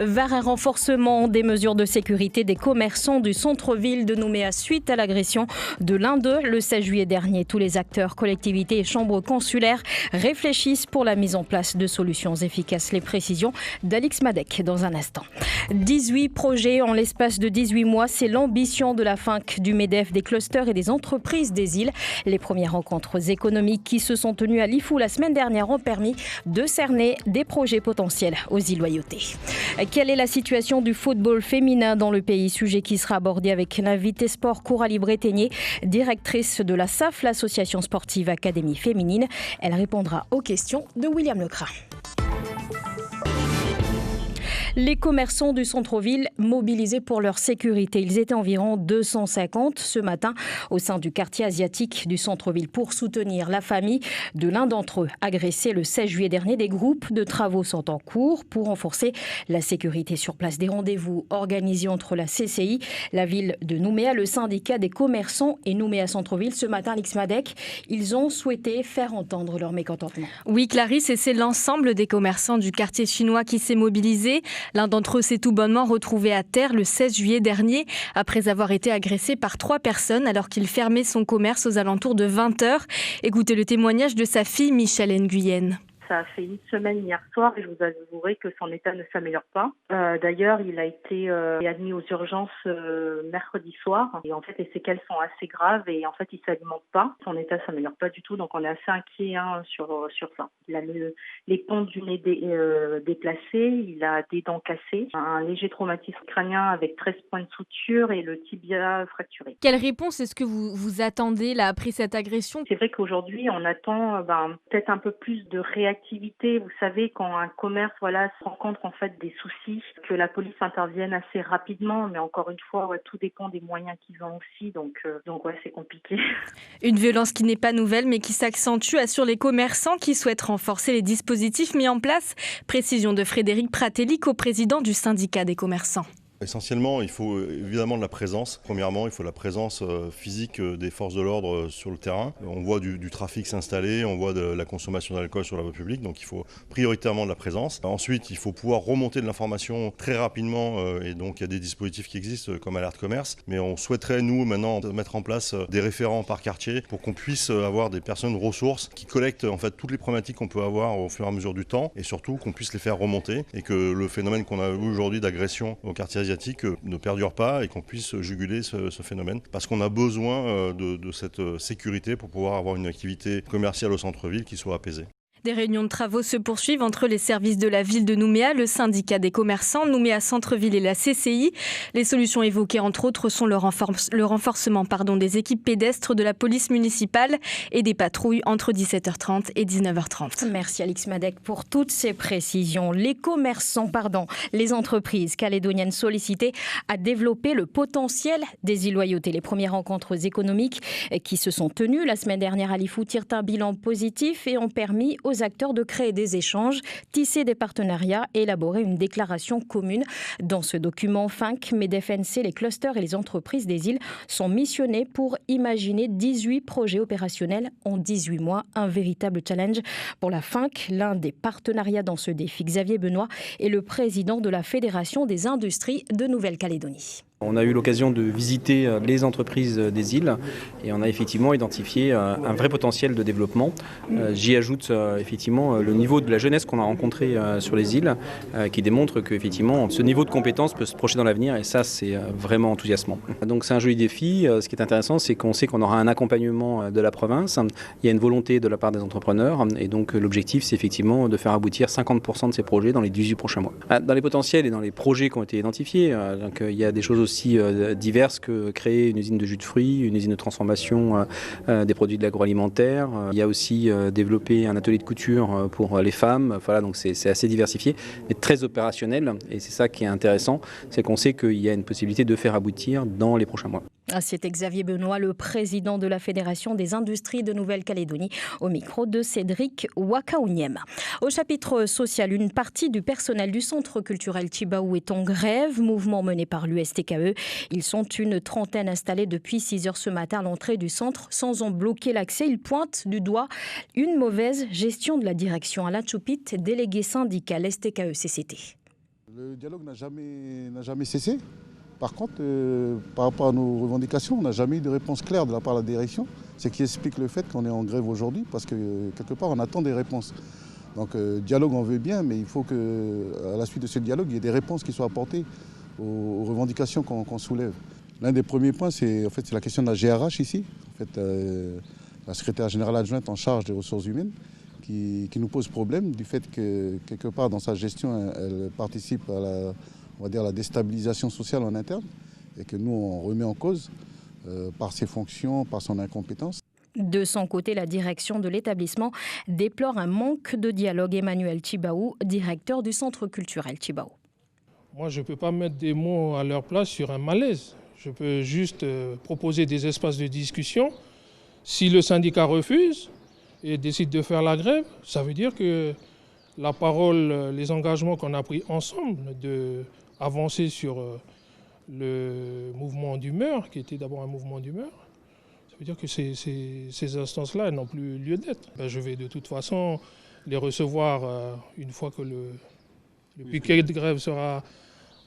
Vers un renforcement des mesures de sécurité des commerçants du centre-ville de Nouméa suite à l'agression de l'un d'eux le 16 juillet dernier. Tous les acteurs, collectivités et chambres consulaires réfléchissent pour la mise en place de solutions efficaces. Les précisions d'Alix Madec dans un instant. 18 projets en l'espace de 18 mois, c'est l'ambition de la FINC, du MEDEF, des clusters et des entreprises des îles. Les premières rencontres économiques qui se sont tenues à Lifou la semaine dernière ont permis de cerner des projets potentiels aux îles Loyauté. Quelle est la situation du football féminin dans le pays? Sujet qui sera abordé avec l'invité sport Coralie Breténier, directrice de la SAF, l'association sportive Académie féminine. Elle répondra aux questions de William Lecras. Les commerçants du centre-ville mobilisés pour leur sécurité. Ils étaient environ 250 ce matin au sein du quartier asiatique du centre-ville pour soutenir la famille de l'un d'entre eux. Agressé le 16 juillet dernier, des groupes de travaux sont en cours pour renforcer la sécurité sur place. Des rendez-vous organisés entre la CCI, la ville de Nouméa, le syndicat des commerçants et Nouméa Centre-Ville. Ce matin, Alix Madec, ils ont souhaité faire entendre leur mécontentement. Oui, Clarisse, et c'est l'ensemble des commerçants du quartier chinois qui s'est mobilisé. L'un d'entre eux s'est tout bonnement retrouvé à terre le 16 juillet dernier après avoir été agressé par 3 personnes alors qu'il fermait son commerce aux alentours de 20h. Écoutez le témoignage de sa fille Michèle Nguyen. Ça a fait une semaine hier soir et je vous avouerai que son état ne s'améliore pas. D'ailleurs, il a été admis aux urgences mercredi soir. Et en fait, les séquelles sont assez graves et en fait, il ne s'alimente pas. Son état ne s'améliore pas du tout, donc on est assez inquiet sur ça. Il a les ponts du nez déplacés, il a des dents cassées, un léger traumatisme crânien avec 13 points de suture et le tibia fracturé. Quelle réponse est-ce que vous attendez là après cette agression? C'est vrai qu'aujourd'hui, on attend peut-être un peu plus de réactivité. Vous savez, quand un commerce se rencontre en fait des soucis, que la police intervienne assez rapidement, mais encore une fois, tout dépend des moyens qu'ils ont aussi, donc c'est compliqué. Une violence qui n'est pas nouvelle, mais qui s'accentue, assurent les commerçants qui souhaitent renforcer les dispositifs mis en place. Précision de Frédéric Pratelli, coprésident du syndicat des commerçants. Essentiellement, il faut évidemment de la présence. Premièrement, il faut la présence physique des forces de l'ordre sur le terrain. On voit du trafic s'installer, on voit de la consommation d'alcool sur la voie publique, donc il faut prioritairement de la présence. Ensuite, il faut pouvoir remonter de l'information très rapidement et donc il y a des dispositifs qui existent comme Alerte Commerce, mais on souhaiterait nous maintenant mettre en place des référents par quartier pour qu'on puisse avoir des personnes ressources qui collectent en fait toutes les problématiques qu'on peut avoir au fur et à mesure du temps et surtout qu'on puisse les faire remonter et que le phénomène qu'on a eu aujourd'hui d'agression au quartier asiatique ne perdure pas et qu'on puisse juguler ce phénomène parce qu'on a besoin de cette sécurité pour pouvoir avoir une activité commerciale au centre-ville qui soit apaisée. Des réunions de travaux se poursuivent entre les services de la ville de Nouméa, le syndicat des commerçants, Nouméa Centre-Ville et la CCI. Les solutions évoquées, entre autres, sont le renforcement des équipes pédestres de la police municipale et des patrouilles entre 17h30 et 19h30. Merci Alix Madec pour toutes ces précisions. Les entreprises calédoniennes sollicitées à développer le potentiel des îles Loyauté. Les premières rencontres économiques qui se sont tenues la semaine dernière à Lifou tirent un bilan positif et ont permis aux acteurs de créer des échanges, tisser des partenariats et élaborer une déclaration commune. Dans ce document, FINC, MEDEF-NC, les clusters et les entreprises des îles sont missionnés pour imaginer 18 projets opérationnels en 18 mois. Un véritable challenge pour la FINC. L'un des partenariats dans ce défi, Xavier Benoît, est le président de la Fédération des industries de Nouvelle-Calédonie. On a eu l'occasion de visiter les entreprises des îles et on a effectivement identifié un vrai potentiel de développement. J'y ajoute effectivement le niveau de la jeunesse qu'on a rencontré sur les îles qui démontre que effectivement ce niveau de compétence peut se projeter dans l'avenir et ça c'est vraiment enthousiasmant. Donc c'est un joli défi. Ce qui est intéressant c'est qu'on sait qu'on aura un accompagnement de la province. Il y a une volonté de la part des entrepreneurs et donc l'objectif c'est effectivement de faire aboutir 50% de ces projets dans les 18 prochains mois. Dans les potentiels et dans les projets qui ont été identifiés, donc, il y a des choses aussi diverses que créer une usine de jus de fruits, une usine de transformation des produits de l'agroalimentaire. Il y a aussi développer un atelier de couture pour les femmes. Voilà, donc c'est assez diversifié, mais très opérationnel. Et c'est ça qui est intéressant, c'est qu'on sait qu'il y a une possibilité de faire aboutir dans les prochains mois. C'était Xavier Benoît, le président de la Fédération des industries de Nouvelle-Calédonie, au micro de Cédric Wakaouniem. Au chapitre social, une partie du personnel du centre culturel Tibaou est en grève, mouvement mené par l'USTKE. Ils sont une trentaine installés depuis 6h ce matin à l'entrée du centre sans en bloquer l'accès. Ils pointent du doigt une mauvaise gestion de la direction. Alain Choupit, délégué syndical STKE-CCT. Le dialogue n'a jamais cessé. Par contre, par rapport à nos revendications, on n'a jamais eu de réponse claire de la part de la direction, ce qui explique le fait qu'on est en grève aujourd'hui, parce que quelque part on attend des réponses. Donc dialogue on veut bien, mais il faut qu'à la suite de ce dialogue, il y ait des réponses qui soient apportées aux revendications qu'on soulève. L'un des premiers points, c'est la question de la GRH ici, la secrétaire générale adjointe en charge des ressources humaines, qui nous pose problème du fait que quelque part dans sa gestion, elle participe à la déstabilisation sociale en interne et que nous, on remet en cause par ses fonctions, par son incompétence. De son côté, la direction de l'établissement déplore un manque de dialogue. Emmanuel Chibaou, directeur du centre culturel Chibaou. Moi, je ne peux pas mettre des mots à leur place sur un malaise. Je peux juste proposer des espaces de discussion. Si le syndicat refuse et décide de faire la grève, ça veut dire que la parole, les engagements qu'on a pris ensemble d'avancer sur le mouvement d'humeur, qui était d'abord un mouvement d'humeur, ça veut dire que ces instances-là n'ont plus lieu d'être. Je vais de toute façon les recevoir une fois que le piquet de grève sera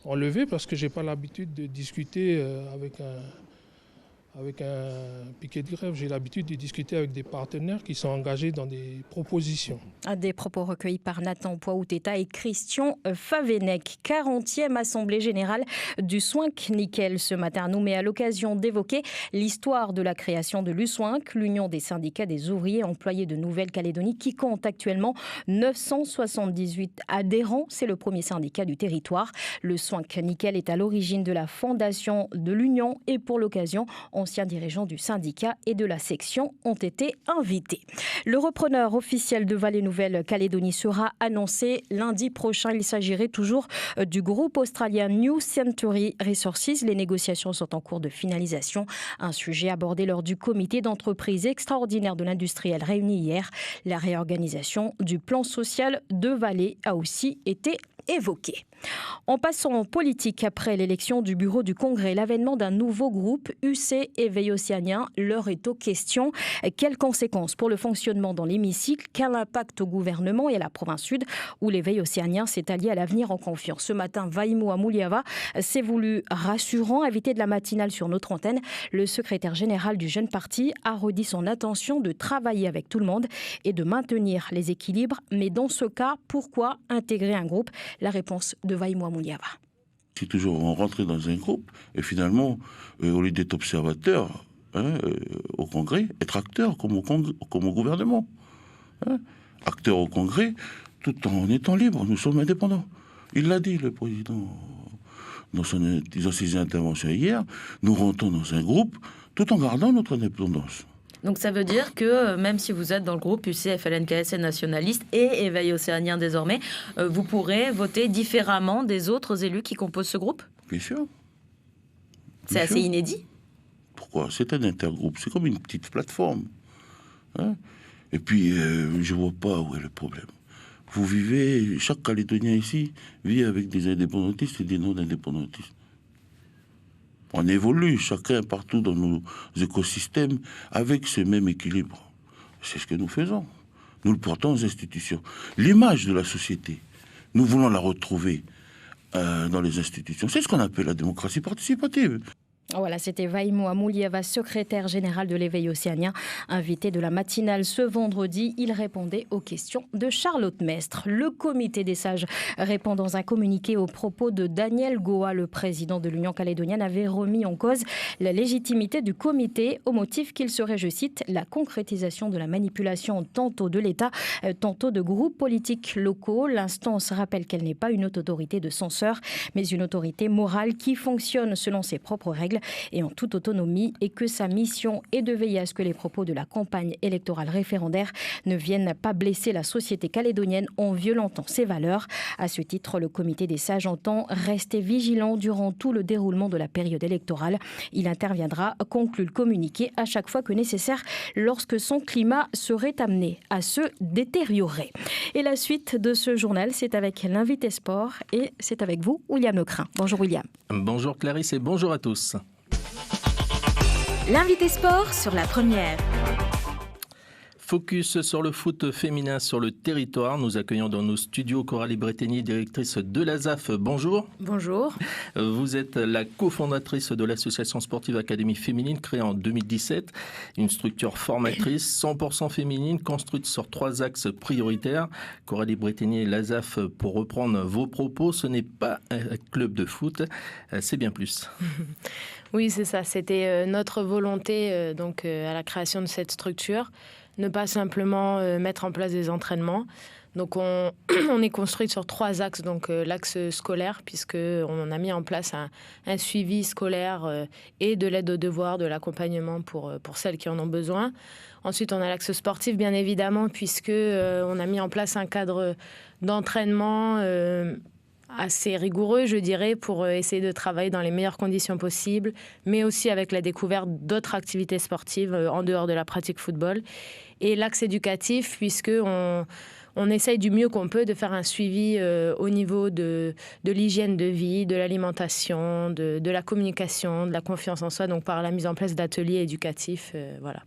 enlevé, parce que je n'ai pas l'habitude de discuter avec un piquet de grève. J'ai l'habitude de discuter avec des partenaires qui sont engagés dans des propositions. Des propos recueillis par Nathan Pouaouteta et Christian Favenec. 40e Assemblée générale du SOINC Nickel ce matin. Nous met à l'occasion d'évoquer l'histoire de la création de l'USOINC, l'Union des syndicats des ouvriers employés de Nouvelle-Calédonie, qui compte actuellement 978 adhérents. C'est le premier syndicat du territoire. Le SOINC Nickel est à l'origine de la fondation de l'Union et pour l'occasion, anciens dirigeants du syndicat et de la section ont été invités. Le repreneur officiel de Nouvelle-Calédonie sera annoncé lundi prochain. Il s'agirait toujours du groupe australien New Century Resources. Les négociations sont en cours de finalisation. Un sujet abordé lors du comité d'entreprise extraordinaire de l'industriel réuni hier. La réorganisation du plan social de Vallée a aussi été évoquée. En passant en politique, après l'élection du bureau du Congrès, l'avènement d'un nouveau groupe, UC Éveil Océanien, l'heure est aux questions. Quelles conséquences pour le fonctionnement dans l'hémicycle? Quel impact au gouvernement et à la province sud, où l'Éveil Océanien s'est allié à l'avenir en confiance? Ce matin, Vaïmou Amouliava s'est voulu rassurant. Invité de la matinale sur notre antenne, le secrétaire général du jeune parti a redit son intention de travailler avec tout le monde et de maintenir les équilibres. Mais dans ce cas, pourquoi intégrer un groupe? La réponse de Vaïmou Amouliava. C'est toujours rentrer dans un groupe et finalement, au lieu d'être observateur au Congrès, être acteur comme au gouvernement. Acteur au Congrès, tout en étant libre. Nous sommes indépendants. Il l'a dit, le président, dans ses interventions hier. Nous rentrons dans un groupe tout en gardant notre indépendance. Donc ça veut dire que même si vous êtes dans le groupe UC FLNKS nationaliste et Éveil Océanien désormais, vous pourrez voter différemment des autres élus qui composent ce groupe? Bien sûr. C'est assez inédit. Pourquoi? C'est un intergroupe, c'est comme une petite plateforme. Et puis, je vois pas où est le problème. Vous vivez, chaque Calédonien ici vit avec des indépendantistes et des non-indépendantistes. On évolue chacun partout dans nos écosystèmes avec ce même équilibre. C'est ce que nous faisons. Nous le portons aux institutions. L'image de la société, nous voulons la retrouver dans les institutions. C'est ce qu'on appelle la démocratie participative. Voilà, c'était Vaïmou Amouliava, secrétaire général de l'Éveil Océanien, invité de la matinale ce vendredi. Il répondait aux questions de Charlotte Mestre. Le comité des sages répond dans un communiqué aux propos de Daniel Goa. Le président de l'Union calédonienne avait remis en cause la légitimité du comité au motif qu'il serait, je cite, la concrétisation de la manipulation tantôt de l'État, tantôt de groupes politiques locaux. L'instance rappelle qu'elle n'est pas une autorité de censeur, mais une autorité morale qui fonctionne selon ses propres règles et en toute autonomie, et que sa mission est de veiller à ce que les propos de la campagne électorale référendaire ne viennent pas blesser la société calédonienne en violentant ses valeurs. À ce titre, le comité des sages entend rester vigilant durant tout le déroulement de la période électorale. Il interviendra, conclut le communiqué, à chaque fois que nécessaire lorsque son climat serait amené à se détériorer. Et la suite de ce journal, c'est avec l'invité sport et c'est avec vous, William Lecrin. Bonjour William. Bonjour Clarisse et bonjour à tous. L'invité sport sur la première. Focus sur le foot féminin sur le territoire. Nous accueillons dans nos studios Coralie Bretigny, directrice de l'ASAF. Bonjour. Bonjour. Vous êtes la cofondatrice de l'association sportive Académie Féminine créée en 2017. Une structure formatrice 100% féminine construite sur 3 axes prioritaires. Coralie Bretigny, l'ASAF, pour reprendre vos propos, ce n'est pas un club de foot, c'est bien plus. Oui, c'est ça. C'était notre volonté à la création de cette structure. Ne pas simplement mettre en place des entraînements. Donc on est construit sur 3 axes. Donc l'axe scolaire, puisqu'on a mis en place un suivi scolaire et de l'aide aux devoirs, de l'accompagnement pour celles qui en ont besoin. Ensuite, on a l'axe sportif, bien évidemment, puisqu'on a mis en place un cadre d'entraînement assez rigoureux, je dirais, pour essayer de travailler dans les meilleures conditions possibles, mais aussi avec la découverte d'autres activités sportives en dehors de la pratique football. Et l'axe éducatif, puisqu'on essaye du mieux qu'on peut de faire un suivi au niveau de l'hygiène de vie, de l'alimentation, de la communication, de la confiance en soi, donc par la mise en place d'ateliers éducatifs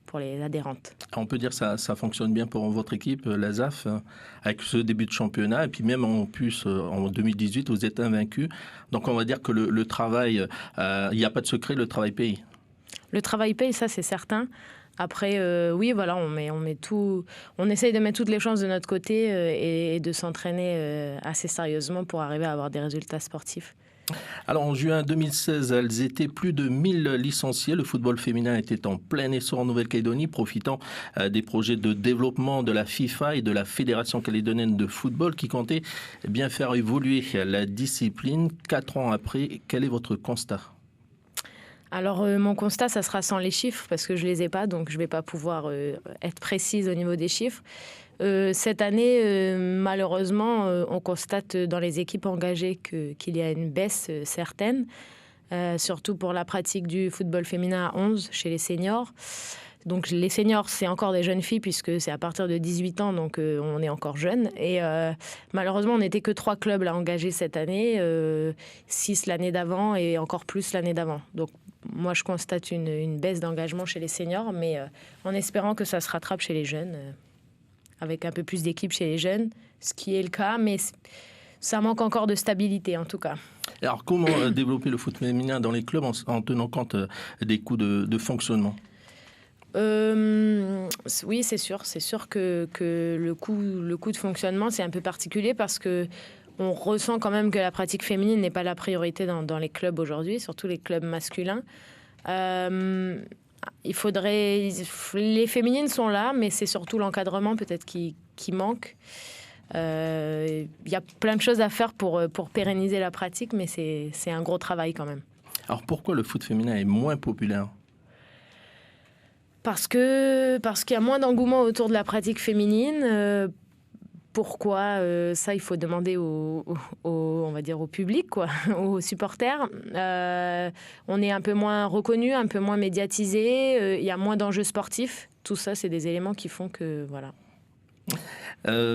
pour les adhérentes. On peut dire que ça fonctionne bien pour votre équipe, l'ASAF, avec ce début de championnat, et puis même en plus, en 2018, vous êtes invaincus. Donc on va dire que le travail, il n'y a pas de secret, le travail paye. Le travail paye, ça c'est certain. Après, on met tout, on essaye de mettre toutes les chances de notre côté et de s'entraîner assez sérieusement pour arriver à avoir des résultats sportifs. Alors en juin 2016, elles étaient plus de 1000 licenciés. Le football féminin était en plein essor en Nouvelle-Calédonie, profitant des projets de développement de la FIFA et de la Fédération calédonienne de football qui comptaient bien faire évoluer la discipline. 4 ans après, quel est votre constat ? Alors, mon constat, ça sera sans les chiffres, parce que je ne les ai pas, donc je ne vais pas pouvoir être précise au niveau des chiffres. Cette année, malheureusement, on constate dans les équipes engagées qu'il y a une baisse certaine, surtout pour la pratique du football féminin à 11 chez les seniors. Donc les seniors, c'est encore des jeunes filles puisque c'est à partir de 18 ans, donc on est encore jeunes. Et malheureusement, on n'était que 3 clubs à engager cette année, 6 l'année d'avant et encore plus l'année d'avant. Donc moi, je constate une baisse d'engagement chez les seniors, mais en espérant que ça se rattrape chez les jeunes, avec un peu plus d'équipes chez les jeunes, ce qui est le cas, mais ça manque encore de stabilité en tout cas. Alors comment développer le foot féminin dans les clubs en tenant compte des coûts de fonctionnement ? Oui, c'est sûr que le coût de fonctionnement, c'est un peu particulier parce que on ressent quand même que la pratique féminine n'est pas la priorité dans les clubs aujourd'hui, surtout les clubs masculins. Les féminines sont là, mais c'est surtout l'encadrement peut-être qui manque. Il y a plein de choses à faire pour pérenniser la pratique, mais c'est un gros travail quand même. Alors pourquoi le foot féminin est moins populaire ? Parce qu'il y a moins d'engouement autour de la pratique féminine. Pourquoi ça, il faut demander on va dire au public, aux supporters. On est un peu moins reconnu, un peu moins médiatisé. Il y a moins d'enjeux sportifs. Tout ça, c'est des éléments qui font que voilà.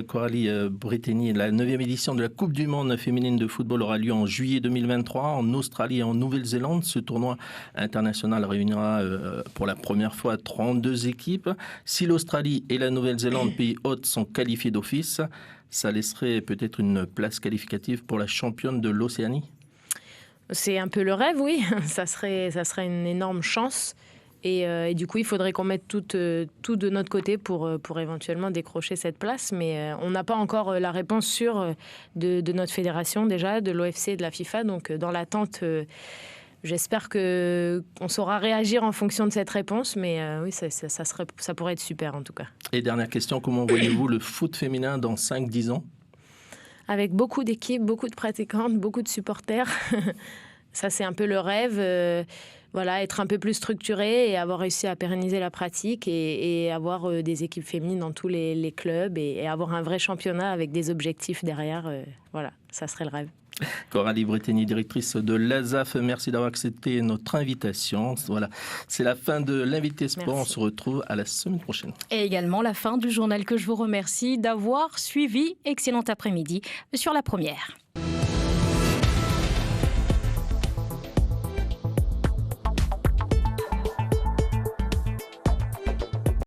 Coralie Bretigny, la 9e édition de la Coupe du Monde féminine de football aura lieu en juillet 2023 en Australie et en Nouvelle-Zélande. Ce tournoi international réunira pour la première fois 32 équipes. Si l'Australie et la Nouvelle-Zélande, pays hôtes, sont qualifiés d'office, ça laisserait peut-être une place qualificative pour la championne de l'Océanie ? C'est un peu le rêve, oui. Ça serait une énorme chance. Et du coup, il faudrait qu'on mette tout de notre côté pour éventuellement décrocher cette place. Mais on n'a pas encore la réponse sûre de notre fédération déjà, de l'OFC et de la FIFA. Donc dans l'attente, j'espère qu'on saura réagir en fonction de cette réponse. Mais oui, ça pourrait être super en tout cas. Et dernière question, comment voyez-vous le foot féminin dans 5-10 ans ? Avec beaucoup d'équipes, beaucoup de pratiquantes, beaucoup de supporters. Ça, c'est un peu le rêve. Être un peu plus structuré et avoir réussi à pérenniser la pratique et avoir des équipes féminines dans tous les clubs et avoir un vrai championnat avec des objectifs derrière. Ça serait le rêve. Coralie Bretigny, directrice de l'ASAF, merci d'avoir accepté notre invitation. Voilà, c'est la fin de l'invité sport. Merci. On se retrouve à la semaine prochaine. Et également la fin du journal que je vous remercie d'avoir suivi. Excellent après-midi sur La Première.